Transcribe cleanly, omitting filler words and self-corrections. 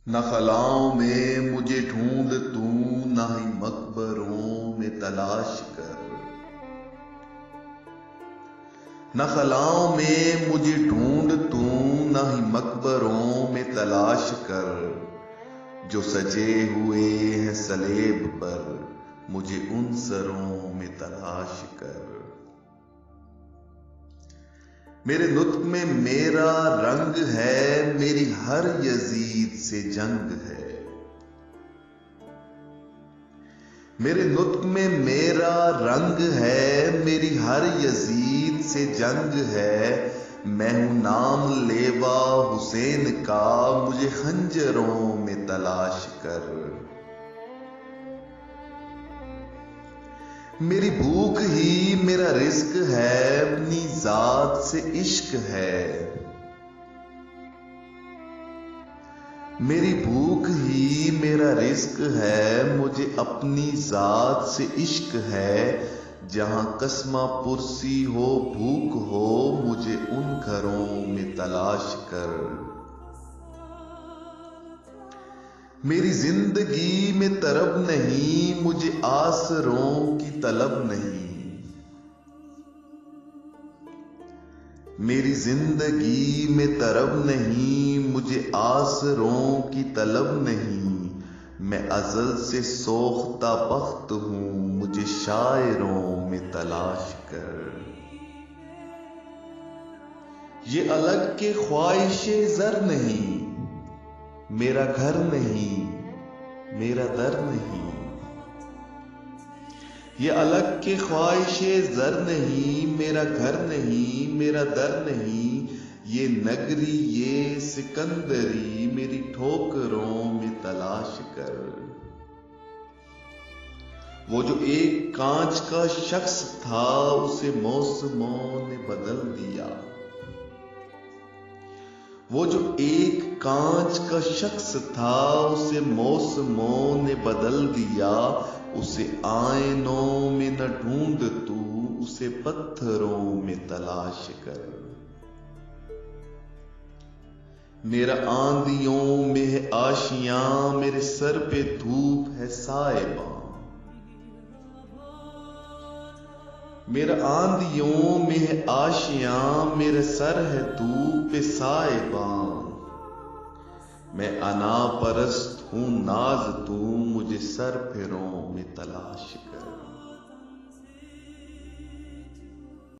न खलाओं में मुझे ढूंढ तू, न ही मकबरों में तलाश कर। न खलाओं में मुझे ढूंढ तू, न ही मकबरों में तलाश कर। जो सजे हुए हैं सलेब पर, मुझे उन सरों में तलाश कर। मेरे नुत्क में मेरा रंग है, मेरी हर यजीद से जंग है। मेरे नुत्क में मेरा रंग है, मेरी हर यजीद से जंग है। मैं हूं नाम लेवा हुसैन का, मुझे खंजरों में तलाश कर। मेरी भूख ही मेरा रिस्क है, अपनी जात से इश्क है। मेरी भूख ही मेरा रिस्क है, मुझे अपनी जात से इश्क है। जहां कसमा पुरसी हो भूख हो, मुझे उन घरों में तलाश कर। मेरी जिंदगी में तरब नहीं, मुझे आसरों की तलब नहीं। मेरी जिंदगी में तरब नहीं, मुझे आसरों की तलब नहीं। मैं अज़ल से सोख्ता बख्त हूं, मुझे शायरों में तलाश कर। ये अलग के ख्वाहिशे ज़र नहीं, मेरा घर नहीं, मेरा दर नहीं। ये अलग के ख्वाहिशे ज़र नहीं, मेरा घर नहीं, मेरा दर नहीं। ये नगरी ये सिकंदरी, मेरी ठोकरों में तलाश कर। वो जो एक कांच का शख्स था, उसे मौसमों ने बदल दिया। वो जो एक कांच का शख्स था, उसे मौसमों ने बदल दिया। उसे आईनों में न ढूंढ तू, उसे पत्थरों में तलाश कर। मेरा आंधियों में है आशियां, मेरे सर पे धूप है साएबां। मेरा आंधियों में है आशियां, मेरे सर है धूप पे साएबां। मैं अना परस्त हूं नाज तू, मुझे सर फेरों में तलाश कर।